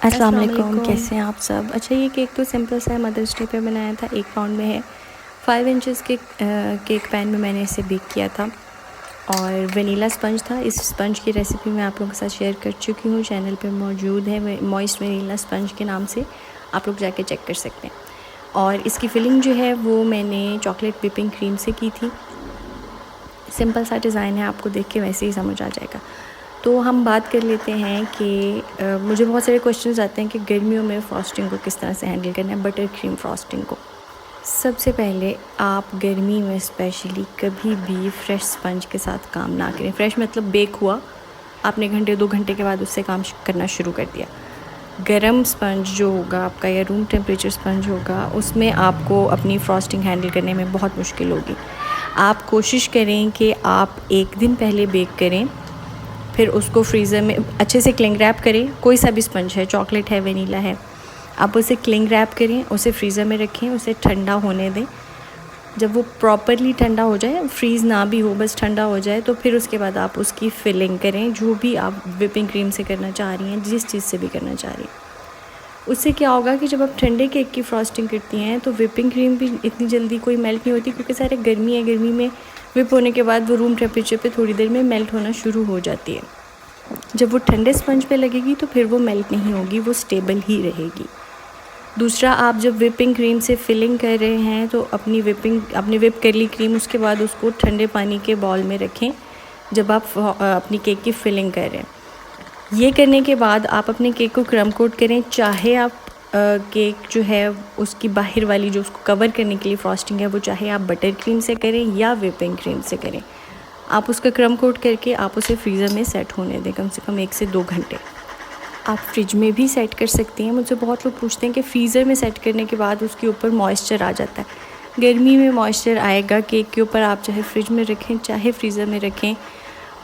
अस्सलाम वालेकुम, कैसे हैं आप सब। अच्छा, ये केक तो सिंपल सा है, मदर्स डे पे बनाया था। 1 पाउंड में है। 5 इंचेस के केक पैन में मैंने इसे बेक किया था और वनीला स्पंज था। इस स्पंज की रेसिपी मैं आप लोगों के साथ शेयर कर चुकी हूँ, चैनल पे मौजूद है। मॉइस्ट वनीला स्पंज के नाम से आप लोग जाके चेक कर सकते हैं। और इसकी फिलिंग जो है वो मैंने चॉकलेट व्हिपिंग क्रीम से की थी। सिंपल सा डिज़ाइन है, आपको देख के वैसे ही समझ आ जाएगा। तो हम बात कर लेते हैं कि मुझे बहुत सारे क्वेश्चंस आते हैं कि गर्मियों में फ्रॉस्टिंग को किस तरह से हैंडल करना है, बटर क्रीम फ्रॉस्टिंग को। सबसे पहले आप गर्मी में स्पेशली कभी भी फ्रेश स्पंज के साथ काम ना करें। फ्रेश मतलब बेक हुआ, आपने घंटे 2 घंटे के बाद उससे काम करना शुरू कर दिया। गरम स्पंज जो होगा आपका या रूम टेम्परेचर स्पंज होगा, उसमें आपको अपनी फ्रॉस्टिंग हैंडल करने में बहुत मुश्किल होगी। आप कोशिश करें कि आप 1 दिन पहले बेक करें, फिर उसको फ्रीज़र में अच्छे से क्लिंग रैप करें। कोई सा भी स्पंज है, चॉकलेट है, वनीला है, आप उसे क्लिंग रैप करें, उसे फ्रीज़र में रखें, उसे ठंडा होने दें। जब वो प्रॉपरली ठंडा हो जाए, फ्रीज़ ना भी हो, बस ठंडा हो जाए, तो फिर उसके बाद आप उसकी फिलिंग करें, जो भी आप व्हिपिंग क्रीम से करना चाह रही हैं, जिस चीज़ से भी करना चाह रही हैं। उससे क्या होगा कि जब आप ठंडे केक की फ्रॉस्टिंग करती हैं तो व्हिपिंग क्रीम भी इतनी जल्दी कोई मेल्ट नहीं होती, क्योंकि सारे गर्मी है। गर्मी में व्हिप होने के बाद वो रूम टेम्परेचर पे थोड़ी देर में मेल्ट होना शुरू हो जाती है। जब वो ठंडे स्पंज पे लगेगी तो फिर वो मेल्ट नहीं होगी, वो स्टेबल ही रहेगी। दूसरा, आप जब व्हिपिंग क्रीम से फिलिंग कर रहे हैं तो अपनी व्हिप कर ली क्रीम, उसके बाद उसको ठंडे पानी के बॉल में रखें जब आप अपनी केक की फिलिंग कर रहे हैं। ये करने के बाद आप अपने केक को क्रम कोट करें। चाहे आप केक जो है उसकी बाहर वाली जो उसको कवर करने के लिए फ्रॉस्टिंग है, वो चाहे आप बटर क्रीम से करें या व्हिपिंग क्रीम से करें, आप उसका क्रम कोट करके आप उसे फ्रीज़र में सेट होने दें कम से कम 1 से 2 घंटे। आप फ्रिज में भी सेट कर सकती हैं। मुझसे बहुत लोग पूछते हैं कि फ्रीज़र में सेट करने के बाद उसके ऊपर मॉइस्चर आ जाता है। गर्मी में मॉइस्चर आएगा केक के ऊपर, आप चाहे फ्रिज में रखें चाहे फ्रीज़र में रखें।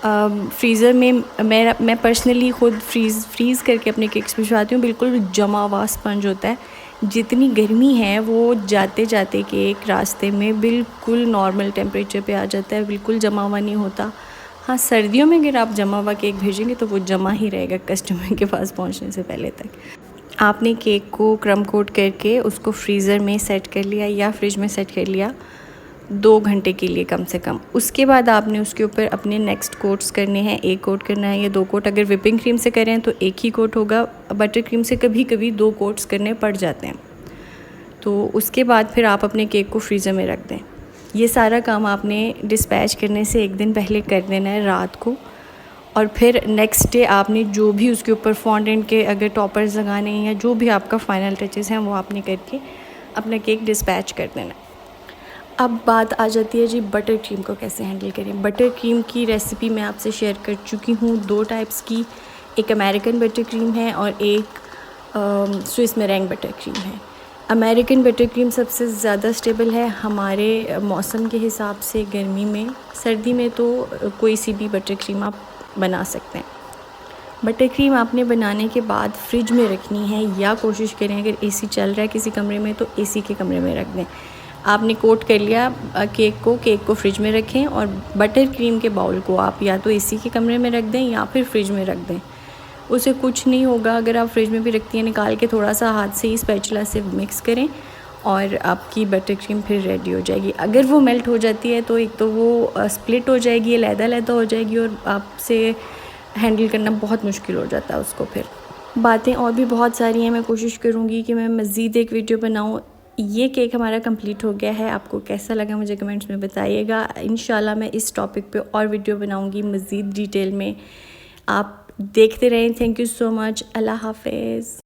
फ्रीज़र में मैं पर्सनली खुद फ्रीज़ करके अपने केक्स भिजवाती हूँ। बिल्कुल जमा हुआ स्पंज होता है। जितनी गर्मी है वो जाते जाते केक रास्ते में बिल्कुल नॉर्मल टेम्परेचर पे आ जाता है, बिल्कुल जमा हुआ नहीं होता। हाँ, सर्दियों में अगर आप जमा हुआ केक भेजेंगे तो वो जमा ही रहेगा कस्टमर के पास पहुंचने से पहले तक। आपने केक को क्रम कोट करके उसको फ्रीज़र में सेट कर लिया या फ्रिज में सेट कर लिया 2 घंटे के लिए कम से कम। उसके बाद आपने उसके ऊपर अपने नेक्स्ट कोट्स करने हैं। 1 कोट करना है या 2 कोट। अगर व्हिपिंग क्रीम से करें तो 1 ही कोट होगा। बटर क्रीम से कभी कभी 2 कोट्स करने पड़ जाते हैं। तो उसके बाद फिर आप अपने केक को फ्रीज़र में रख दें। ये सारा काम आपने डिस्पैच करने से 1 दिन पहले कर देना है रात को। और फिर नेक्स्ट डे आपने जो भी उसके ऊपर फॉन्डेंट के अगर टॉपर्स लगाने हैं या जो भी आपका फाइनल टचेस हैं वो आपने करके अपना केक डिस्पैच कर देना है। अब बात आ जाती है जी बटर क्रीम को कैसे हैंडल करें। बटर क्रीम की रेसिपी मैं आपसे शेयर कर चुकी हूँ 2 टाइप्स की। एक अमेरिकन बटर क्रीम है और एक स्विस मेरेंग बटर क्रीम है। अमेरिकन बटर क्रीम सबसे ज़्यादा स्टेबल है हमारे मौसम के हिसाब से। गर्मी में, सर्दी में तो कोई सी भी बटर क्रीम आप बना सकते हैं। बटर क्रीम आपने बनाने के बाद फ्रिज में रखनी है, या कोशिश करें अगर एसी चल रहा है किसी कमरे में तो एसी के कमरे में रख दें। आपने कोट कर लिया केक को फ्रिज में रखें और बटर क्रीम के बाउल को आप या तो एसी के कमरे में रख दें या फिर फ्रिज में रख दें। उसे कुछ नहीं होगा। अगर आप फ्रिज में भी रखती हैं, निकाल के थोड़ा सा हाथ से ही स्पैचुला से मिक्स करें और आपकी बटर क्रीम फिर रेडी हो जाएगी। अगर वो मेल्ट हो जाती है तो एक तो वो स्प्लिट हो जाएगी, अलग-अलग हो जाएगी और आपसे हैंडल करना बहुत मुश्किल हो जाता है उसको। फिर बातें और भी बहुत सारी हैं, मैं कोशिश करूँगी कि मैं मज़ीद एक वीडियो बनाऊँ। ये केक हमारा कंप्लीट हो गया है। आपको कैसा लगा मुझे कमेंट्स में बताइएगा। इंशाल्लाह मैं इस टॉपिक पे और वीडियो बनाऊँगी मज़ीद डिटेल में। आप देखते रहें। Thank you so much. अल्लाह हाफ़िज़।